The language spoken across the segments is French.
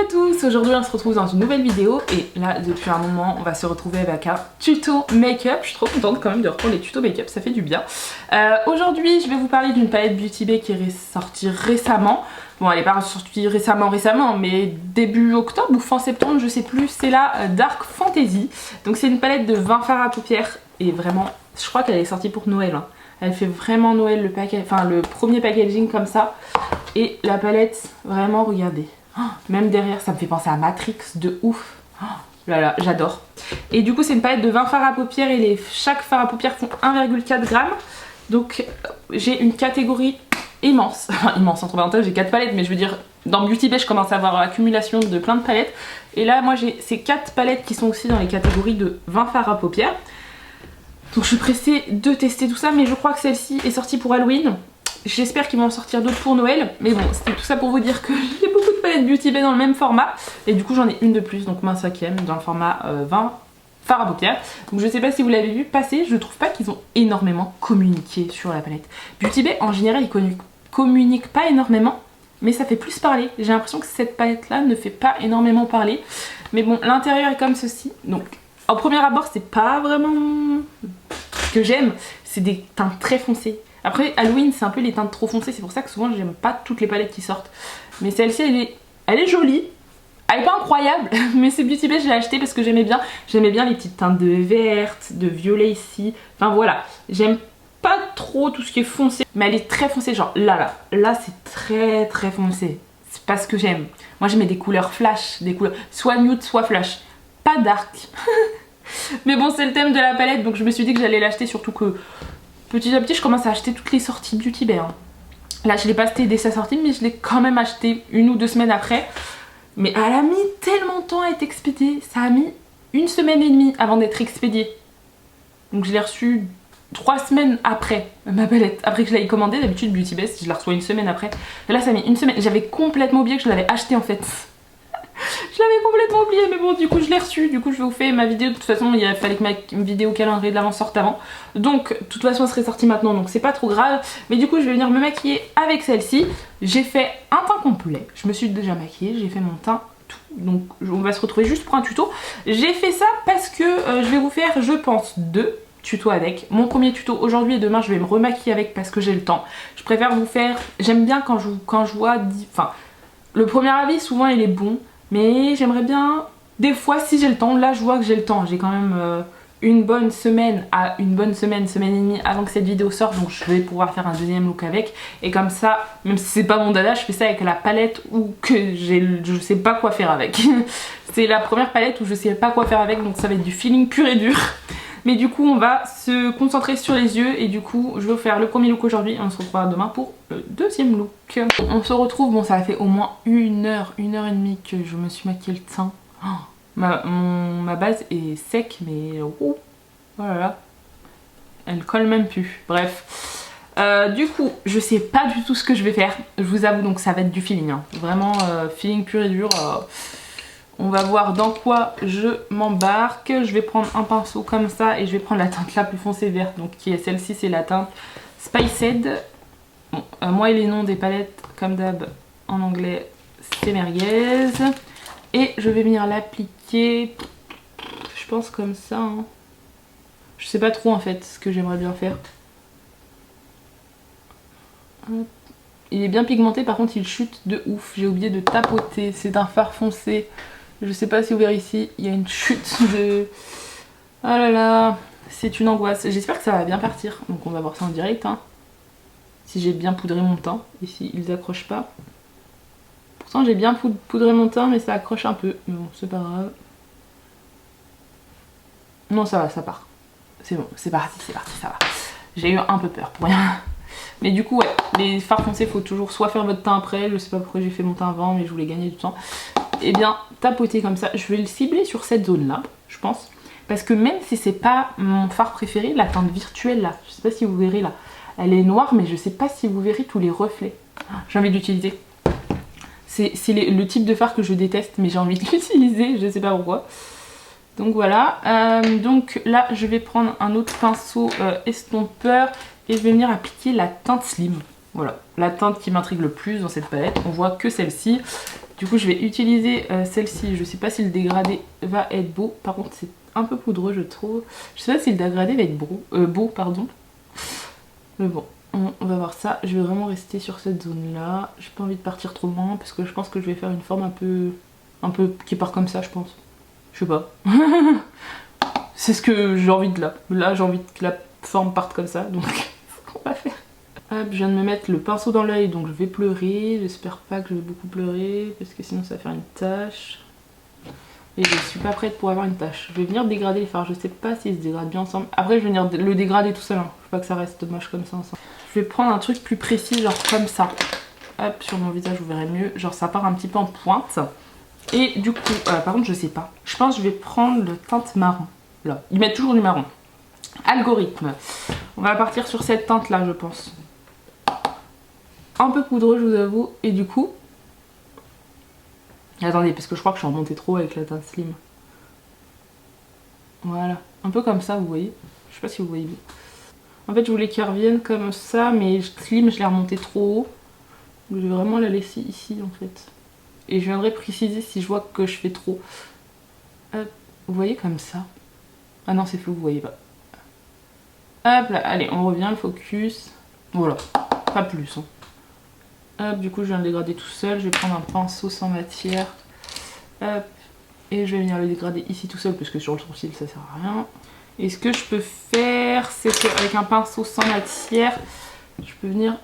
à tous, aujourd'hui on se retrouve dans une nouvelle vidéo et là depuis un moment on va se retrouver avec un tuto make-up. Je suis trop contente quand même de reprendre les tutos make-up, ça fait du bien. Aujourd'hui je vais vous parler d'une palette Beauty Bay qui est sortie récemment. Bon, elle n'est pas sortie récemment, mais début octobre ou fin septembre, je sais plus. C'est la Dark Fantasy. Donc c'est une palette de 20 fards à paupières et vraiment, je crois qu'elle est sortie pour Noël. Hein. Elle fait vraiment Noël, le premier packaging comme ça. Et la palette, vraiment, regardez. Oh, même derrière, ça me fait penser à Matrix de ouf. Oh là là, j'adore. Et du coup, c'est une palette de 20 fards à paupières et chaque fard à paupières font 1,4 g. Donc j'ai une catégorie immense. Enfin, immense, entre parenthèses, j'ai 4 palettes, mais je veux dire, dans Beauty Bay, je commence à avoir l'accumulation de plein de palettes. Et là, moi, j'ai ces 4 palettes qui sont aussi dans les catégories de 20 fards à paupières. Donc je suis pressée de tester tout ça, mais je crois que celle-ci est sortie pour Halloween. J'espère qu'ils vont en sortir d'autres pour Noël. Mais bon, c'était tout ça pour vous dire que j'ai beaucoup de palettes Beauty Bay dans le même format. Et du coup, j'en ai une de plus, donc ma 5e, dans le format 20 fards à paupières. Donc je sais pas si vous l'avez vu passer, je trouve pas qu'ils ont énormément communiqué sur la palette. Beauty Bay, en général, ils communiquent pas énormément, mais ça fait plus parler. J'ai l'impression que cette palette-là ne fait pas énormément parler. Mais bon, l'intérieur est comme ceci. Donc, en premier abord, c'est pas vraiment ce que j'aime. C'est des teintes très foncées. Après, Halloween, c'est un peu les teintes trop foncées. C'est pour ça que souvent, j'aime pas toutes les palettes qui sortent. Mais celle-ci, elle est jolie. Elle est pas incroyable, mais c'est Beauty Bay, je l'ai acheté parce que j'aimais bien. J'aimais bien les petites teintes de verte, de violet ici. Enfin voilà, j'aime pas trop tout ce qui est foncé. Mais elle est très foncée, genre là c'est très foncé. C'est pas ce que j'aime. Moi j'aimais des couleurs flash, des couleurs soit nude, soit flash. Pas dark. Mais bon, c'est le thème de la palette, donc je me suis dit que j'allais l'acheter, surtout que petit à petit je commence à acheter toutes les sorties Beauty Bay. Hein. Là je l'ai pas acheté dès sa sortie, mais je l'ai quand même acheté 1 ou 2 semaines après. Mais elle a mis tellement de temps à être expédiée, ça a mis 1 semaine et demie avant d'être expédiée. Donc je l'ai reçue 3 semaines après ma palette, après que je l'avais commandée. D'habitude Beauty Bay, je la reçois 1 semaine après. Et là ça a mis 1 semaine, j'avais complètement oublié que je l'avais acheté en fait. Je l'avais complètement oublié, mais bon, du coup je l'ai reçu. Du coup je vais vous faire ma vidéo. De toute façon il fallait que ma vidéo calendrier de l'avant sorte avant. Donc de toute façon elle serait sortie maintenant, donc c'est pas trop grave. Mais du coup je vais venir me maquiller avec celle-ci. J'ai fait un teint complet. Je me suis déjà maquillée, j'ai fait mon teint tout. Donc on va se retrouver juste pour un tuto. J'ai fait ça parce que je vais vous faire, je pense, 2 tutos avec. Mon premier tuto aujourd'hui et demain je vais me remaquiller avec parce que j'ai le temps. Je préfère vous faire, j'aime bien quand je vois, enfin le premier avis souvent il est bon. Mais j'aimerais bien, des fois si j'ai le temps, là je vois que j'ai le temps, j'ai quand même une bonne semaine semaine et demie avant que cette vidéo sorte, donc je vais pouvoir faire un deuxième look avec. Et comme ça, même si c'est pas mon dada, je fais ça avec la palette ou que je sais pas quoi faire avec. C'est la première palette où je sais pas quoi faire avec, donc ça va être du feeling pur et dur. Mais du coup on va se concentrer sur les yeux et du coup je vais vous faire le premier look aujourd'hui et on se retrouvera demain pour le deuxième look. On se retrouve, bon ça a fait au moins 1 heure et demie que je me suis maquillée le teint. Oh, ma base est sec mais oh là là, elle colle même plus. Bref. Du coup je sais pas du tout ce que je vais faire, je vous avoue, donc ça va être du feeling. Hein. Vraiment feeling pur et dur. On va voir dans quoi je m'embarque. Je vais prendre un pinceau comme ça et je vais prendre la teinte la plus foncée verte. Donc qui est celle-ci, c'est la teinte Spiced. Bon, moi et les noms des palettes, comme d'hab, en anglais, c'est merguez. Et je vais venir l'appliquer, je pense comme ça. Hein. Je sais pas trop en fait ce que j'aimerais bien faire. Il est bien pigmenté, par contre il chute de ouf. J'ai oublié de tapoter, c'est un fard foncé. Je sais pas si vous verrez ici, il y a une chute de... Oh là là, c'est une angoisse. J'espère que ça va bien partir. Donc on va voir ça en direct. Hein. Si j'ai bien poudré mon teint. Et si ils accrochent pas. Pourtant j'ai bien poudré mon teint mais ça accroche un peu. Mais bon, c'est pas grave. Non ça va, ça part. C'est bon, c'est parti, ça va. J'ai eu un peu peur pour rien. Mais du coup ouais, les fards foncés faut toujours soit faire votre teint après. Je sais pas pourquoi j'ai fait mon teint avant mais je voulais gagner du temps. Et bien tapoter comme ça, je vais le cibler sur cette zone là, je pense. Parce que même si c'est pas mon fard préféré, la teinte virtuelle là, je sais pas si vous verrez là, elle est noire mais je sais pas si vous verrez tous les reflets. J'ai envie d'utiliser. C'est le type de fard que je déteste mais j'ai envie de l'utiliser, je sais pas pourquoi. Donc voilà, donc là je vais prendre un autre pinceau estompeur et je vais venir appliquer la teinte Slim. Voilà, la teinte qui m'intrigue le plus dans cette palette, on voit que celle-ci. Du coup je vais utiliser celle-ci, je sais pas si le dégradé va être beau, par contre c'est un peu poudreux je trouve. Je sais pas si le dégradé va être beau, pardon. Mais bon, on va voir ça. Je vais vraiment rester sur cette zone là. J'ai pas envie de partir trop loin parce que je pense que je vais faire une forme un peu qui part comme ça je pense. Je sais pas. C'est ce que j'ai envie de là. Là j'ai envie que la forme parte comme ça, donc c'est ce qu'on va faire. Hop, je viens de me mettre le pinceau dans l'œil, donc je vais pleurer. J'espère pas que je vais beaucoup pleurer, parce que sinon ça va faire une tache. Et je suis pas prête pour avoir une tache. Je vais venir dégrader les fards, je sais pas s'ils se dégradent bien ensemble. Après je vais venir le dégrader tout seul, hein. Je veux pas que ça reste moche comme ça ensemble. Je vais prendre un truc plus précis, genre comme ça. Hop, sur mon visage vous verrez mieux. Genre ça part un petit peu en pointe. Et du coup, par contre je sais pas. Je pense que je vais prendre le teinte marron. Là, ils mettent toujours du marron. Algorithme. On va partir sur cette teinte là je pense. Un peu poudreux je vous avoue, et du coup attendez parce que je crois que je suis remontée trop avec la teinte slim. Voilà, un peu comme ça vous voyez, je sais pas si vous voyez bien. En fait je voulais qu'elle revienne comme ça mais slim je l'ai remontée trop haut, donc je vais vraiment la laisser ici en fait. Et je viendrai préciser si je vois que je fais trop. Hop, vous voyez comme ça. Ah non c'est faux, vous voyez pas. Hop là, allez on revient, le focus. Voilà, pas plus hein. Hop, du coup je viens de dégrader tout seul, je vais prendre un pinceau sans matière. Hop, et je vais venir le dégrader ici tout seul parce que sur le sourcil ça sert à rien. Et ce que je peux faire, c'est qu'avec un pinceau sans matière, je peux venir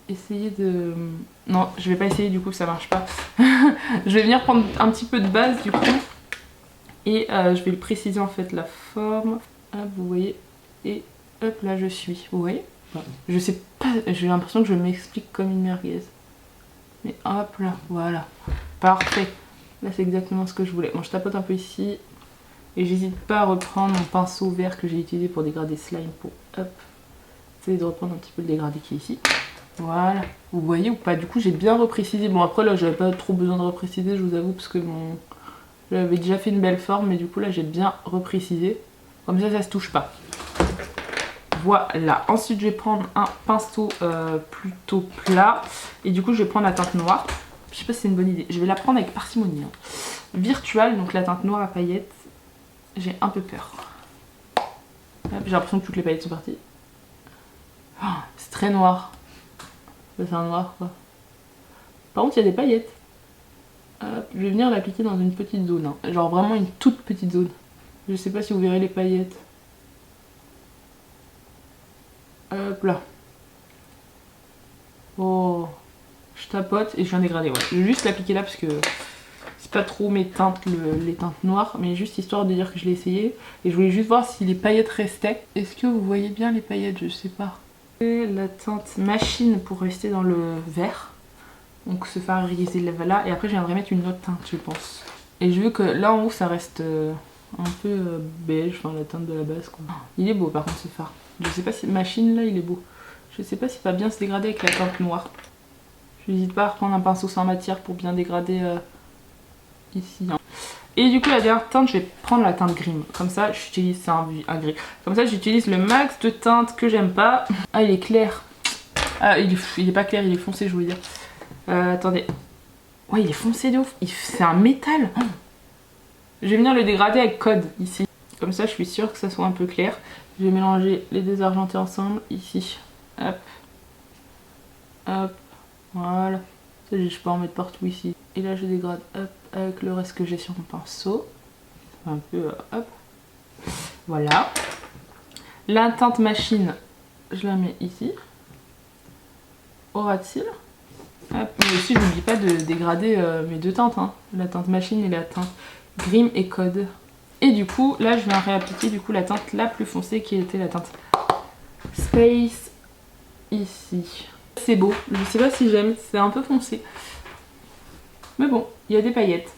essayer de... Non, je vais pas essayer du coup, ça marche pas. Je vais venir prendre un petit peu de base du coup. Et je vais le préciser en fait la forme. Hop, vous voyez. Et hop, là je suis. Vous voyez? Je sais pas, j'ai l'impression que je m'explique comme une merguez. Mais hop là, voilà. Parfait. Là c'est exactement ce que je voulais. Bon, je tapote un peu ici. Et j'hésite pas à reprendre mon pinceau vert que j'ai utilisé pour dégrader slime. Pour hop. Essayer de reprendre un petit peu le dégradé qui est ici. Voilà. Vous voyez ou pas? Du coup j'ai bien reprécisé. Bon après là j'avais pas trop besoin de repréciser je vous avoue. Parce que j'avais déjà fait une belle forme. Mais du coup là j'ai bien reprécisé. Comme ça se touche pas. Voilà, ensuite je vais prendre un pinceau plutôt plat et du coup je vais prendre la teinte noire. Je sais pas si c'est une bonne idée, je vais la prendre avec parcimonie. Hein. Virtual, donc la teinte noire à paillettes, j'ai un peu peur. J'ai l'impression que toutes les paillettes sont parties. Oh, c'est très noir. C'est un noir quoi. Par contre il y a des paillettes. Hop, je vais venir l'appliquer dans une petite zone, hein. Genre vraiment une toute petite zone. Je sais pas si vous verrez les paillettes. Hop là. Oh, je tapote et je viens dégrader. Ouais. Je vais juste l'appliquer là parce que c'est pas trop mes teintes, les teintes noires, mais juste histoire de dire que je l'ai essayé. Et je voulais juste voir si les paillettes restaient. Est-ce que vous voyez bien les paillettes? Je sais pas. Et la teinte machine pour rester dans le vert. Donc se faire iriser là. Et après je viendrai mettre une autre teinte je pense. Et je veux que là en haut ça reste un peu beige, enfin la teinte de la base quoi. Il est beau par contre ce fard. Je sais pas si machine là il est beau. Je sais pas s'il va bien se dégrader avec la teinte noire. Je n'hésite pas à reprendre un pinceau sans matière pour bien dégrader ici. Hein. Et du coup la dernière teinte je vais prendre la teinte Grim. Comme ça j'utilise, c'est un gris. Comme ça j'utilise le max de teintes que j'aime pas. Ah il est clair. Ah il est pas clair, il est foncé je voulais dire. Attendez. Ouais il est foncé de ouf. C'est un métal. Oh. Je vais venir le dégrader avec Code ici. Comme ça je suis sûre que ça soit un peu clair. Je vais mélanger les désargentés ensemble ici. Hop. Hop. Voilà. Ça je peux en mettre partout ici. Et là je dégrade hop avec le reste que j'ai sur mon pinceau. Un peu hop. Voilà. La teinte machine, je la mets ici. Au ras de cils. Hop. Mais aussi je n'oublie pas de dégrader mes deux teintes. Hein. La teinte machine et la teinte Grim et Code. Et du coup, là, je viens réappliquer du coup la teinte la plus foncée qui était la teinte Space ici. C'est beau, je sais pas si j'aime, c'est un peu foncé. Mais bon, il y a des paillettes.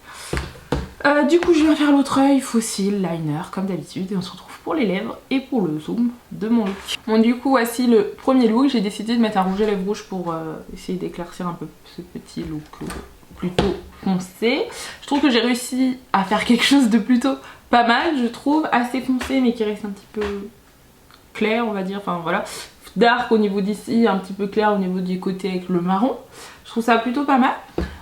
Du coup, je viens faire l'autre œil, fossile, liner, comme d'habitude. Et on se retrouve pour les lèvres et pour le zoom de mon look. Bon, du coup, voici le premier look. J'ai décidé de mettre un rouge à lèvres rouge pour essayer d'éclaircir un peu ce petit look plutôt foncé. Je trouve que j'ai réussi à faire quelque chose de plutôt pas mal, je trouve, assez foncé mais qui reste un petit peu clair on va dire, enfin voilà. dark au niveau d'ici, un petit peu clair au niveau du côté avec le marron. Je trouve ça plutôt pas mal.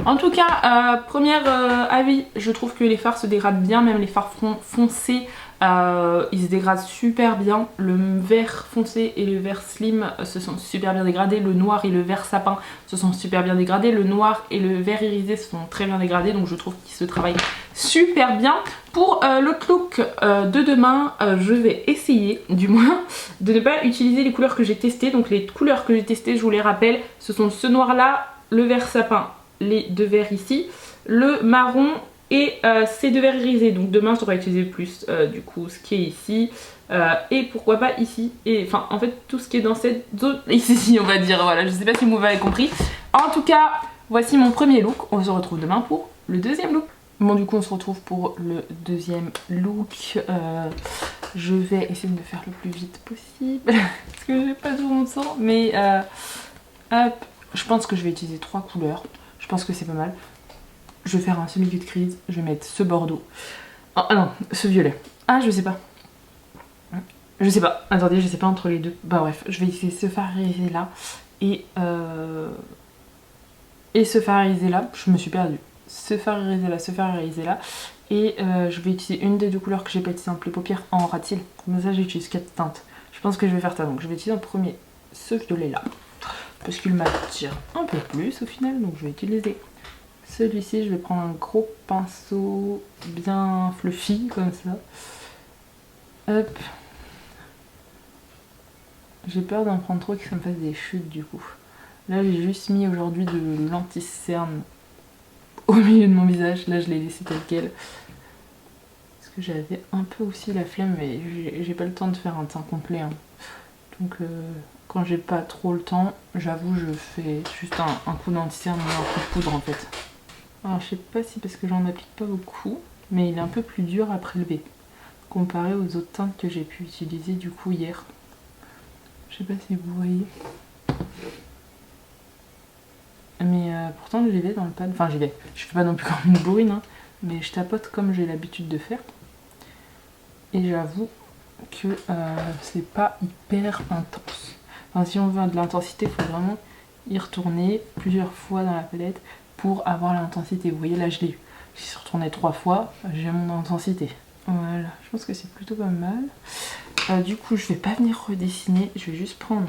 En tout cas, premier avis, je trouve que les fards se dégradent bien, même les fards foncés, ils se dégradent super bien. Le vert foncé et le vert slim se sont super bien dégradés. Le noir et le vert sapin se sont super bien dégradés. Le noir et le vert irisé se sont très bien dégradés, donc je trouve qu'ils se travaillent super bien. Pour l'autre look de demain, je vais essayer, du moins, de ne pas utiliser les couleurs que j'ai testées. Donc les couleurs que j'ai testées, je vous les rappelle, ce sont ce noir là, le vert sapin, les deux verts ici, le marron et ces deux verts irisés. Donc demain je devrais utiliser plus du coup ce qui est ici et pourquoi pas ici, et enfin en fait tout ce qui est dans cette zone ici on va dire. Voilà, je sais pas si vous m'avez compris. En tout cas voici mon premier look, on se retrouve demain pour le deuxième look. Bon, du coup on se retrouve pour le deuxième look. Je vais essayer de me faire le plus vite possible parce que j'ai pas tout mon temps, mais hop, je pense que je vais utiliser 3 couleurs. Je pense que c'est pas mal. Je vais faire un semi-vide crise. Je vais mettre ce bordeaux. Ah non, ce violet. Ah, je sais pas. Je sais pas. Attendez, je sais pas entre les deux. Bah bref, je vais essayer ce fard irisé là. Et ce fard irisé là. Je me suis perdue. Ce fard irisé là, ce fard irisé là. Et je vais utiliser une des deux couleurs que j'ai pas utilisées pour les paupières en ratil. Comme ça, j'utilise 4 teintes. Je pense que je vais faire ça. Donc je vais utiliser en premier ce violet là, parce qu'il m'attire un peu plus au final, donc je vais utiliser celui-ci. Je vais prendre un gros pinceau bien fluffy comme ça. Hop. J'ai peur d'en prendre trop, que ça me fasse des chutes du coup. Là j'ai juste mis aujourd'hui de l'anti-cerne au milieu de mon visage. Là je l'ai laissé tel quel. Parce que j'avais un peu aussi la flemme, mais j'ai pas le temps de faire un teint complet. Hein. Donc quand j'ai pas trop le temps, j'avoue, je fais juste un coup d'anti-cerne ou un coup de poudre en fait. Alors je sais pas si parce que j'en applique pas beaucoup, mais il est un peu plus dur à prélever comparé aux autres teintes que j'ai pu utiliser du coup hier. Je sais pas si vous voyez. Mais pourtant j'y vais dans le pan, enfin j'y vais. Je fais pas non plus comme une bourrine, hein, mais je tapote comme j'ai l'habitude de faire. Et j'avoue que c'est pas hyper intense. Enfin, si on veut de l'intensité, il faut vraiment y retourner plusieurs fois dans la palette pour avoir l'intensité. Vous voyez là je l'ai eu. Si je retournais 3 fois, j'ai mon intensité. Voilà, je pense que c'est plutôt pas mal. Du coup je vais pas venir redessiner, je vais juste prendre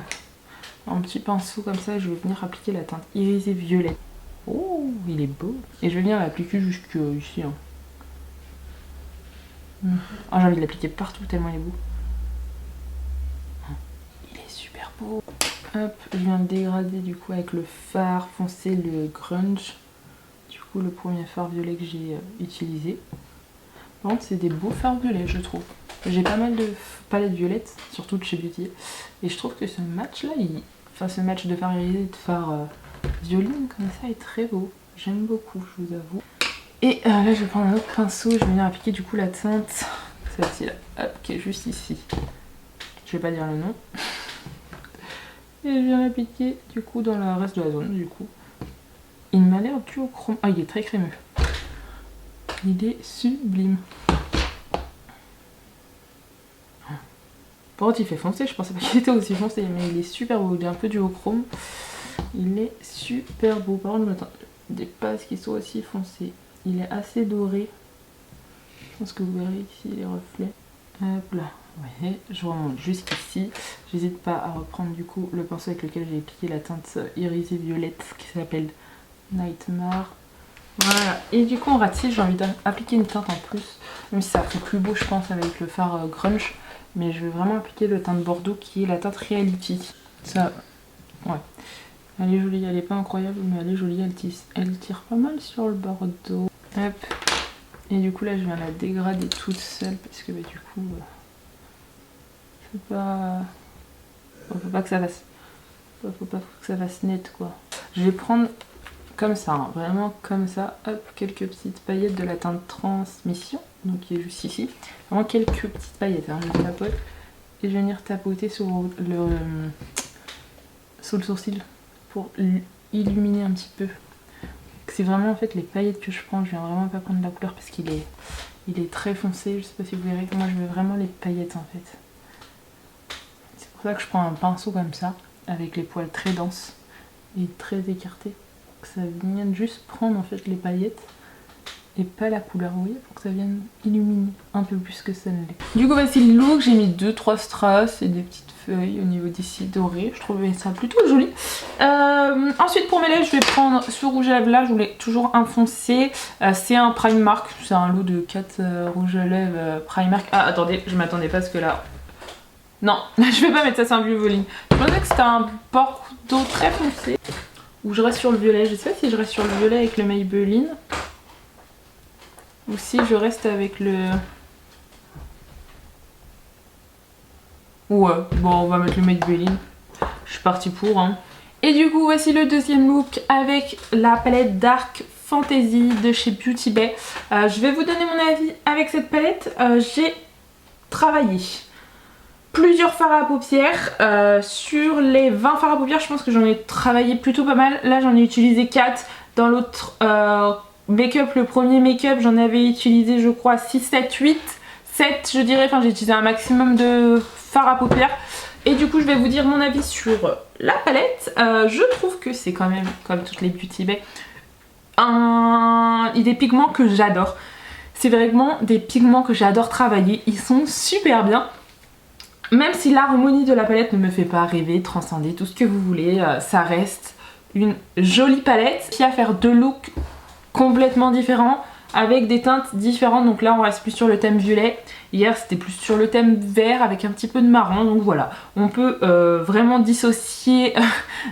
un petit pinceau comme ça, je vais venir appliquer la teinte irisée violet. Oh, il est beau. Et je vais venir l'appliquer jusqu'ici. Hein. Oh, j'ai envie de l'appliquer partout tellement il est beau. Il est super beau. Hop, je viens de dégrader du coup avec le fard foncé, le grunge. Du coup le premier fard violet que j'ai utilisé. Par contre c'est des beaux fards violets je trouve. J'ai pas mal de palettes violettes, surtout de chez Beauty. Et je trouve que ce match là, enfin ce match de fard irisé et de fard violine comme ça est très beau. J'aime beaucoup, je vous avoue. Et là je vais prendre un autre pinceau, je vais venir appliquer du coup la teinte, celle-ci là, hop, qui est juste ici. Je vais pas dire le nom. Et je viens l'appliquer du coup dans le reste de la zone du coup. Il m'a l'air duochrome. Ah il est très crémeux. Il est sublime. Par contre il fait foncé, je pensais pas qu'il était aussi foncé, mais il est super beau, il est un peu duochrome. Il est super beau. Par contre je m'attends des passes qui sont aussi foncées. Il est assez doré. Je pense que vous verrez ici les reflets. Hop là. Ouais, je remonte jusqu'ici. J'hésite pas à reprendre du coup le pinceau avec lequel j'ai appliqué la teinte irisée violette qui s'appelle Nightmare. Voilà. Et du coup en ratil, j'ai envie d'appliquer une teinte en plus. Même si ça fait plus beau je pense avec le fard grunge. Mais je vais vraiment appliquer le teint de Bordeaux qui est la teinte Reality. Ça, ouais. Elle est jolie, elle est pas incroyable mais elle est jolie, elle tire pas mal sur le Bordeaux. Hop. Et du coup là je viens la dégrader toute seule parce que bah, du coup faut pas que ça fasse faut pas que ça fasse net quoi. Je vais prendre comme ça, hein, vraiment comme ça, hop, quelques petites paillettes de la teinte Transmission, donc qui est juste ici. Vraiment quelques petites paillettes, hein, je tapote et je vais venir tapoter sur sous le sourcil pour illuminer un petit peu. C'est vraiment en fait les paillettes que je prends, je viens vraiment pas prendre la couleur parce qu'il est très foncé, je sais pas si vous verrez, moi je veux vraiment les paillettes en fait. C'est pour ça que je prends un pinceau comme ça, avec les poils très denses et très écartés. Que ça vienne juste prendre en fait les paillettes et pas la couleur, vous voyez, pour que ça vienne illuminer un peu plus que ça ne l'est. Du coup voici le look, j'ai mis 2-3 strass et des petites feuilles au niveau d'ici dorées, je trouvais ça plutôt joli. Ensuite pour mes lèvres, je vais prendre ce rouge à lèvres là, je voulais toujours un foncé, c'est un Primark, c'est un lot de 4 rouges à lèvres Primark. Ah attendez, je m'attendais pas à ce que là... Non, je vais pas mettre ça, c'est un Blue Voling. Je pensais que c'était un bordeaux très foncé. Ou je reste sur le violet, je sais pas si je reste sur le violet avec le Maybelline. Ou si je reste avec le... Ouais, bon on va mettre le Maybelline. Je suis partie pour hein. Et du coup voici le deuxième look avec la palette Dark Fantasy de chez Beauty Bay. Je vais vous donner mon avis avec cette palette. J'ai travaillé plusieurs fards à paupières. Sur les 20 fards à paupières, je pense que j'en ai travaillé plutôt pas mal. Là j'en ai utilisé 4. Dans l'autre make-up, le premier make-up, j'en avais utilisé je crois 6, 7, 8, 7 je dirais. Enfin j'ai utilisé un maximum de fards à paupières. Et du coup je vais vous dire mon avis sur la palette. Je trouve que c'est quand même, comme toutes les Beauty Bay, des pigments que j'adore. C'est vraiment des pigments que j'adore travailler. Ils sont super bien. Même si l'harmonie de la palette ne me fait pas rêver, transcender, tout ce que vous voulez, ça reste une jolie palette qui a à faire deux looks complètement différents avec des teintes différentes. Donc là on reste plus sur le thème violet, hier c'était plus sur le thème vert avec un petit peu de marron. Donc voilà, on peut vraiment dissocier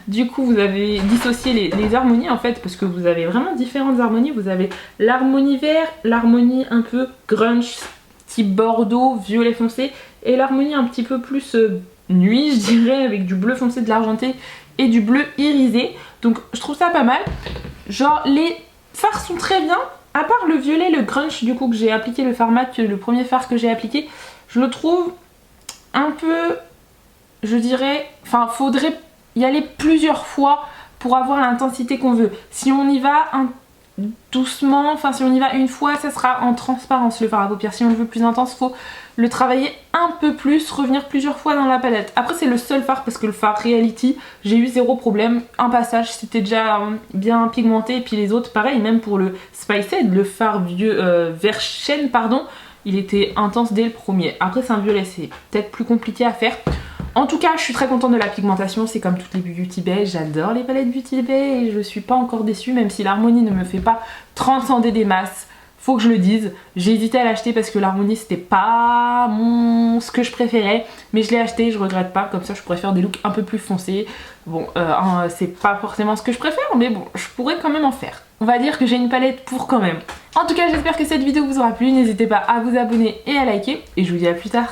du coup vous avez dissocié les harmonies en fait, parce que vous avez vraiment différentes harmonies. Vous avez l'harmonie vert, l'harmonie un peu grunge type bordeaux, violet foncé, et l'harmonie un petit peu plus nuit je dirais, avec du bleu foncé, de l'argenté et du bleu irisé. Donc je trouve ça pas mal. Genre les fards sont très bien, à part le violet, le grunge du coup que j'ai appliqué, le fard mat, le premier fard que j'ai appliqué, je le trouve un peu, je dirais, enfin faudrait y aller plusieurs fois pour avoir l'intensité qu'on veut. Si on y va doucement, enfin si on y va une fois, ça sera en transparence le fard à paupières. Si on le veut plus intense, faut le travailler un peu plus, revenir plusieurs fois dans la palette. Après c'est le seul fard, parce que le fard Reality, j'ai eu zéro problème. Un passage, c'était déjà bien pigmenté, et puis les autres pareil, même pour le Spiced, le fard vert chêne pardon, il était intense dès le premier. Après c'est un violet, c'est peut-être plus compliqué à faire. En tout cas, je suis très contente de la pigmentation, c'est comme toutes les Beauty Bay, j'adore les palettes Beauty Bay et je suis pas encore déçue, même si l'harmonie ne me fait pas transcender des masses. Faut que je le dise, j'ai hésité à l'acheter parce que l'harmonie c'était pas ce que je préférais, mais je l'ai acheté, je regrette pas, comme ça je pourrais faire des looks un peu plus foncés. Bon, c'est pas forcément ce que je préfère, mais bon, je pourrais quand même en faire. On va dire que j'ai une palette pour quand même. En tout cas, j'espère que cette vidéo vous aura plu, n'hésitez pas à vous abonner et à liker, et je vous dis à plus tard.